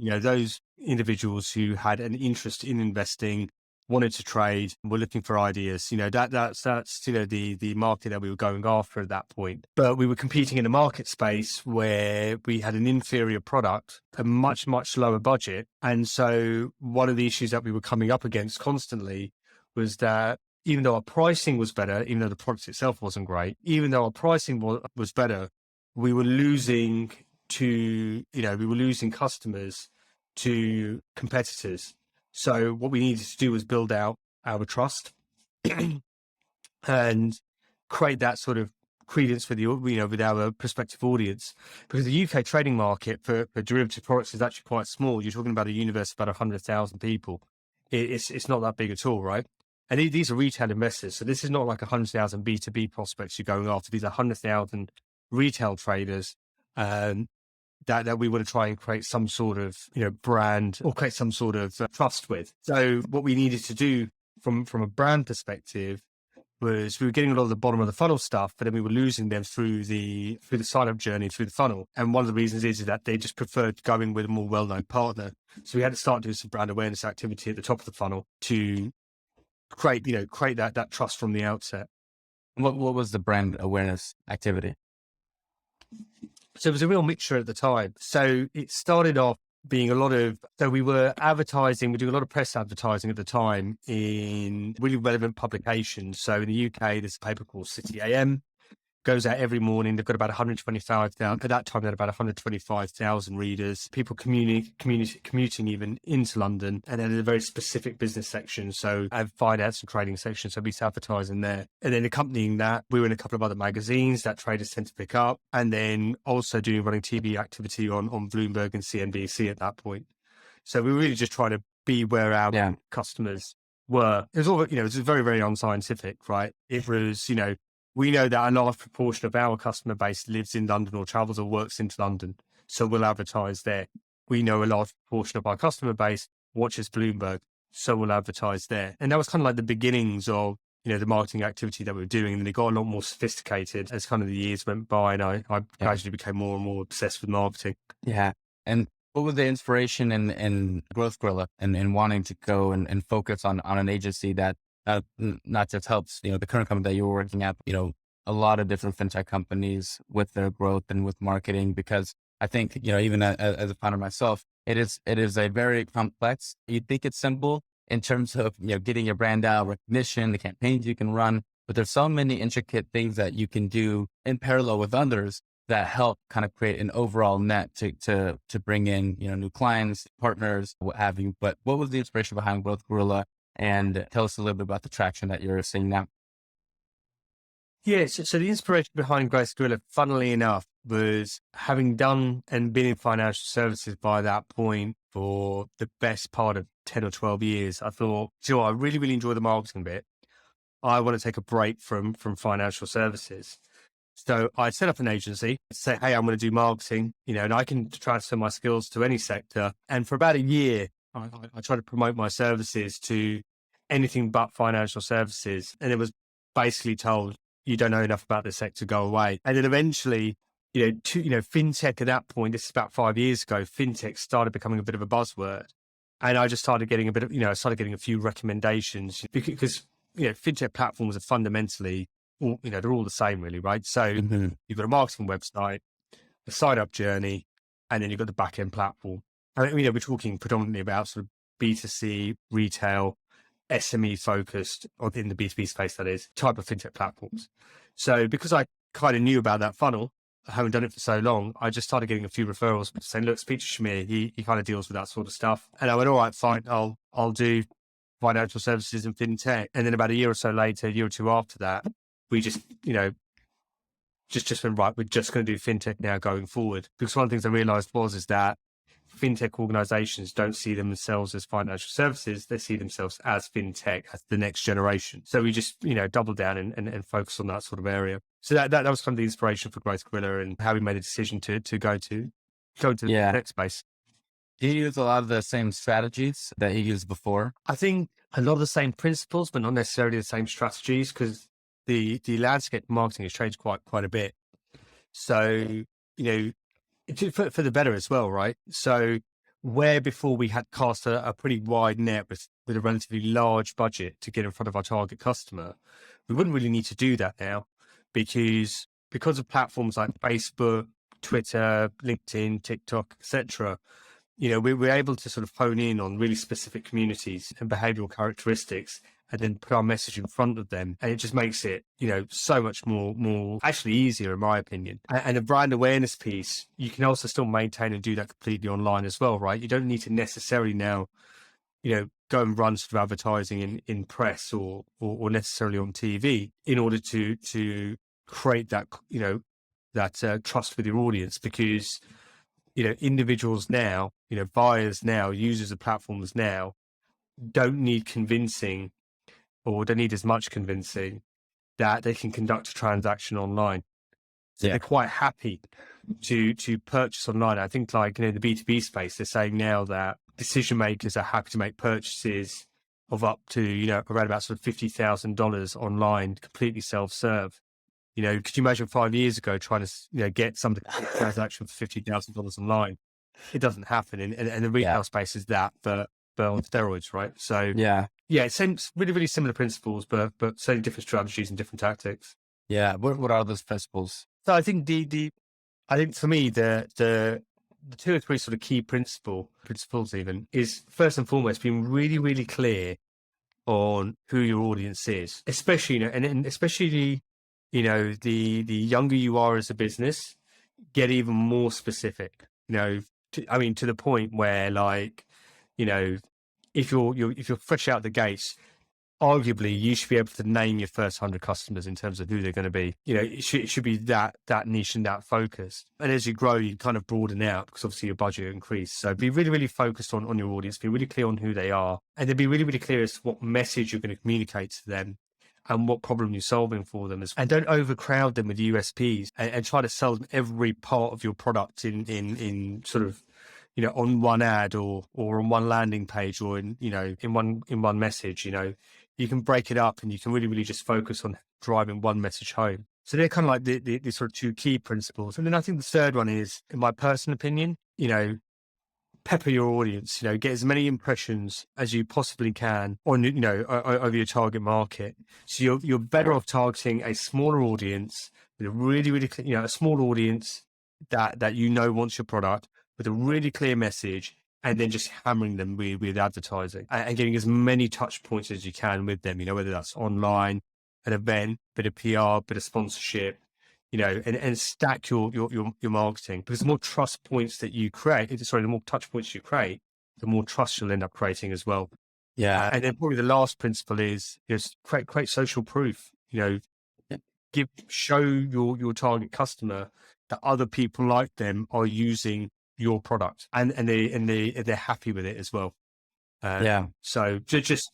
those individuals who had an interest in investing, wanted to trade, were looking for ideas. That's the market that we were going after at that point. But we were competing in a market space where we had an inferior product, a much, much lower budget. And so one of the issues that we were coming up against constantly was that even though our pricing was better, even though the product itself wasn't great, even though our pricing was better, we were losing customers to competitors. So what we needed to do was build out our trust and create that sort of credence for with our prospective audience, because the UK trading market for derivative products is actually quite small. You're talking about a universe of about 100,000 people. It's not that big at all, right? And these are retail investors. So this is not like 100,000 B2B prospects you're going after. These are 100,000 retail traders that we want to try and create some sort of brand or create some sort of trust with. So what we needed to do from a brand perspective was we were getting a lot of the bottom of the funnel stuff, but then we were losing them through the sign-up journey, through the funnel. And one of the reasons is that they just preferred going with a more well-known partner. So we had to start doing some brand awareness activity at the top of the funnel to create that trust from the outset. What was the brand awareness activity? So it was a real mixture at the time. So it started off being so we were advertising, we do a lot of press advertising at the time in really relevant publications. So in the UK, there's a paper called City AM, goes out every morning. They've got about 125,000, at that time they had about 125,000 readers, people commuting even into London, and then a very specific business section. So I have finance and trading section. So we advertise in there. And then accompanying that, we were in a couple of other magazines that traders tend to pick up. And then also running TV activity on Bloomberg and CNBC at that point. So we were really just trying to be where our customers were. It was all, it was very, very unscientific, right? It was, we know that a large proportion of our customer base lives in London or travels or works into London. So we'll advertise there. We know a large proportion of our customer base watches Bloomberg. So we'll advertise there. And that was kind of like the beginnings of, the marketing activity that we were doing. And then it got a lot more sophisticated as kind of the years went by, and I gradually became more and more obsessed with marketing. Yeah. And what was the inspiration in Growth Gorilla and wanting to go and focus on an agency that not just helps, the current company that you were working at, a lot of different fintech companies with their growth and with marketing, because I think, even as a founder myself, it is a very complex. You think it's simple in terms of, getting your brand out, recognition, the campaigns you can run, but there's so many intricate things that you can do in parallel with others that help kind of create an overall net to bring in, new clients, partners, what have you. But what was the inspiration behind Growth Gorilla? And tell us a little bit about the traction that you're seeing now. Yes. So the inspiration behind Growth Gorilla, funnily enough, was having done and been in financial services by that point for the best part of 10 or 12 years. I thought, I really, really enjoy the marketing bit. I want to take a break from financial services. So I set up an agency, say, hey, I'm going to do marketing, and I can transfer my skills to any sector. And for about a year, I tried to promote my services to anything but financial services. And it was basically told, you don't know enough about this sector, go away. And then eventually, fintech at that point, this is about 5 years ago, fintech started becoming a bit of a buzzword. And I just started getting I started getting a few recommendations because fintech platforms are fundamentally, they're all the same really, right? So you've got a marketing website, a sign-up journey, and then you've got the back-end platform. I mean, we're talking predominantly about sort of B2C, retail, SME focused, or in the B2B space, that is, type of fintech platforms. So because I kind of knew about that funnel, I haven't done it for so long, I just started getting a few referrals saying, look, speak to Shamir, he kind of deals with that sort of stuff. And I went, all right, fine, I'll do financial services and fintech. And then about a year or so later, a year or two after that, we just went, right, we're just going to do fintech now going forward. Because one of the things I realized is that fintech organizations don't see themselves as financial services. They see themselves as fintech, as the next generation. So we just, double down and focus on that sort of area. So that was kind of the inspiration for Growth Gorilla and how we made a decision to go to the next space. Do you use a lot of the same strategies that you used before? I think a lot of the same principles, but not necessarily the same strategies, because the landscape of marketing has changed quite a bit. So, for the better as well, right? So where before we had cast a pretty wide net with a relatively large budget to get in front of our target customer, we wouldn't really need to do that now because of platforms like Facebook, Twitter, LinkedIn, TikTok, etc. We're able to sort of hone in on really specific communities and behavioral characteristics and then put our message in front of them. And it just makes it, so much more actually easier, in my opinion. And a brand awareness piece, you can also still maintain and do that completely online as well, right? You don't need to necessarily now, go and run sort of advertising in press or necessarily on TV in order to create that, that trust with your audience, because individuals now, buyers now, users of platforms now don't need convincing or don't need as much convincing that they can conduct a transaction online. So they're quite happy to purchase online. I think like, the B2B space, they're saying now that decision makers are happy to make purchases of up to, around about sort of $50,000 online, completely self-serve. Could you imagine 5 years ago trying to, get some transaction for $50,000 online? It doesn't happen. And the retail space is that, but on steroids, right? So yeah, it seems really, really similar principles, but certainly different strategies and different tactics. Yeah. What are those principles? So I think I think for me, the two or three sort of key principles even is first and foremost being really, really clear on who your audience is, especially, and especially, the younger you are as a business, get even more specific, to the point where like, if you're fresh out the gates, arguably you should be able to name your first 100 customers in terms of who they're going to be. It should be that niche and that focused. And as you grow, you kind of broaden out because obviously your budget increases. So be really, really focused on your audience, be really clear on who they are, and then be really, really clear as to what message you're going to communicate to them and what problem you're solving for them. And don't overcrowd them with USPs and try to sell them every part of your product in sort of, on one ad or on one landing page or in one message. You can break it up and you can really, really just focus on driving one message home. So they're kind of like the sort of two key principles. And then I think the third one is, in my personal opinion, pepper your audience, get as many impressions as you possibly can on, over your target market. So you're better off targeting a smaller audience with a really, really, a small audience that wants your product with a really clear message, and then just hammering them with advertising and getting as many touch points as you can with them, whether that's online, an event, bit of PR, bit of sponsorship, and stack your marketing, because the more trust points that you create, the more touch points you create, the more trust you'll end up creating as well. Yeah. And then probably the last principle is create social proof, show your target customer that other people like them are using your product and they're happy with it as well. So just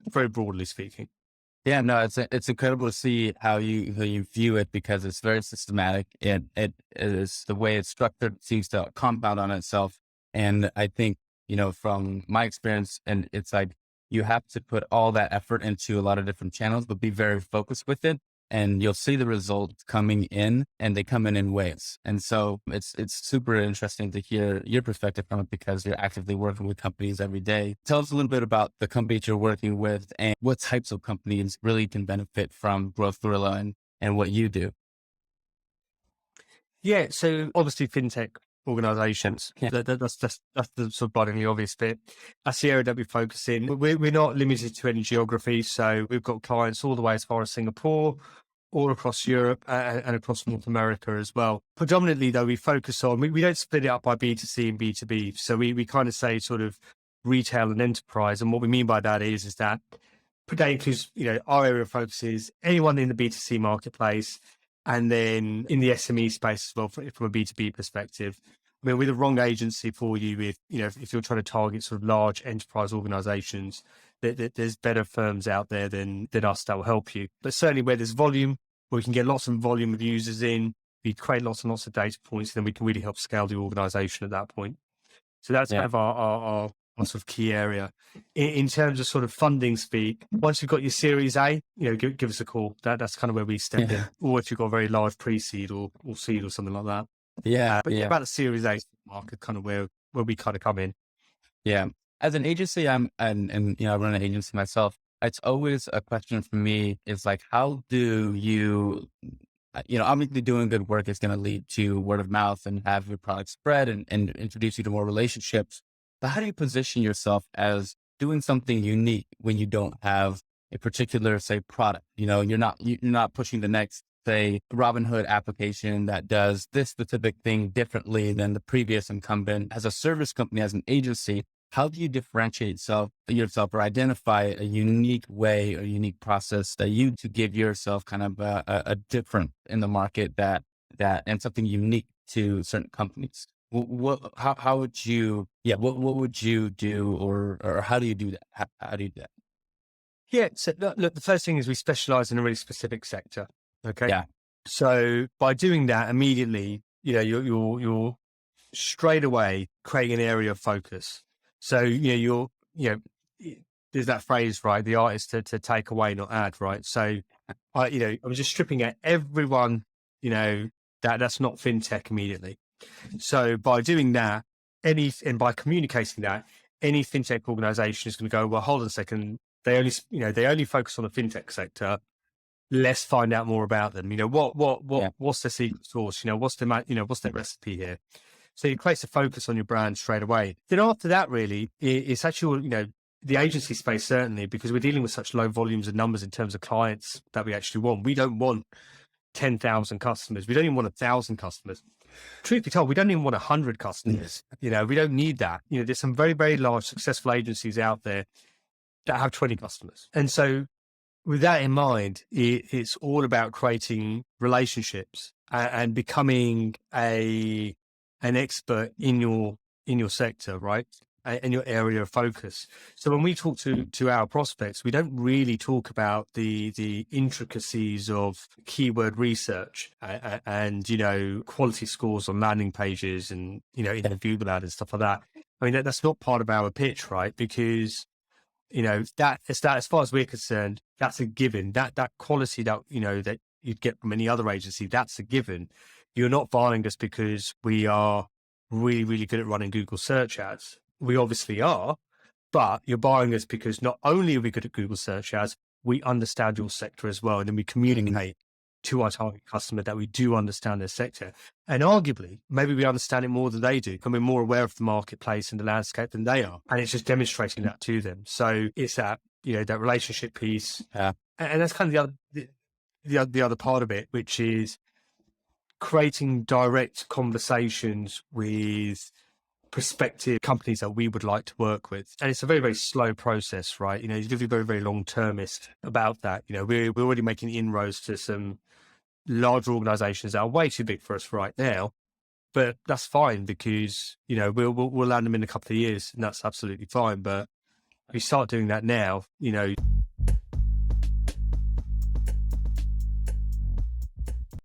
very broadly speaking. Yeah, no, it's incredible to see how you view it, because it's very systematic. It is the way it's structured seems to compound on itself. And I think, from my experience, and it's like you have to put all that effort into a lot of different channels, but be very focused with it. And you'll see the results coming in, and they come in waves. And so it's super interesting to hear your perspective from it, because you're actively working with companies every day. Tell us a little bit about the companies you're working with and what types of companies really can benefit from Growth Gorilla and what you do. Yeah, so obviously fintech organizations, that's the sort of blindingly obvious bit. That's the area that we focus in. We're not limited to any geography, so we've got clients all the way as far as Singapore, all across Europe and across North America as well. Predominantly though, we focus on, we don't split it up by B2C and B2B. So we kind of say sort of retail and enterprise. And what we mean by that is that that includes, our area of focus is anyone in the B2C marketplace, and then in the SME space as well, from a B2B perspective. I mean, we're the wrong agency for you if you're trying to target sort of large enterprise organizations. There's better firms out there than us that will help you. But certainly where there's volume, where we can get lots of volume of users in, we create lots and lots of data points, then we can really help scale the organization at that point. So that's kind of our sort of key area. In terms of sort of funding speak, once you've got your Series A, give us a call. That's kind of where we step in. Or if you've got a very large pre-seed or seed or something like that. But about the Series A market, kind of where we kind of come in. Yeah. As an agency, I run an agency myself. It's always a question for me is like, how do you, obviously doing good work is going to lead to word of mouth and have your product spread and introduce you to more relationships. But how do you position yourself as doing something unique when you don't have a particular, say, product? You're not pushing the next, say, Robinhood application that does this specific thing differently than the previous incumbent. As a service company, as an agency, how do you differentiate yourself or identify a unique way or unique process that you to give yourself kind of a different in the market that and something unique to certain companies? How would you, what would you do or how do you do that? How do you do that? Yeah. So look, the first thing is we specialize in a really specific sector. Okay. Yeah. So by doing that immediately, you're straight away creating an area of focus. So, there's that phrase, right? The art is to take away, not add, right? So, I was just stripping out everyone, that's not fintech immediately. So by doing that, and by communicating that, any fintech organization is going to go, well, hold on a second. They only focus on the fintech sector. Let's find out more about them. What's the secret sauce? What's the recipe here? So you place a focus on your brand straight away. Then after that, really, it's actually, the agency space, certainly, because we're dealing with such low volumes of numbers in terms of clients that we actually want. We don't want 10,000 customers. We don't even want 1,000 customers. Truth be told, we don't even want 100 customers. We don't need that. There's some very, very large successful agencies out there that have 20 customers. And so with that in mind, it's all about creating relationships and becoming an expert in your sector, right? And your area of focus. So when we talk to our prospects, we don't really talk about the intricacies of keyword research and quality scores on landing pages and in a Google ad and stuff like that. I mean, that's not part of our pitch, right? Because that as far as we're concerned, that's a given. That quality that that you'd get from any other agency, that's a given. You're not buying us because we are really, really good at running Google search ads. We obviously are, but you're buying us because not only are we good at Google search ads, we understand your sector as well. And then we communicate to our target customer that we do understand their sector. And arguably, maybe we understand it more than they do. And we're more aware of the marketplace and the landscape than they are. And it's just demonstrating that to them. So it's that, that relationship piece. And that's kind of the other part of it, which is creating direct conversations with prospective companies that we would like to work with. And it's a very, very slow process, right? You have to be very, very long-termist about that. We're already making inroads to some larger organizations that are way too big for us right now, but that's fine because, we'll land them in a couple of years and that's absolutely fine. But if you start doing that now,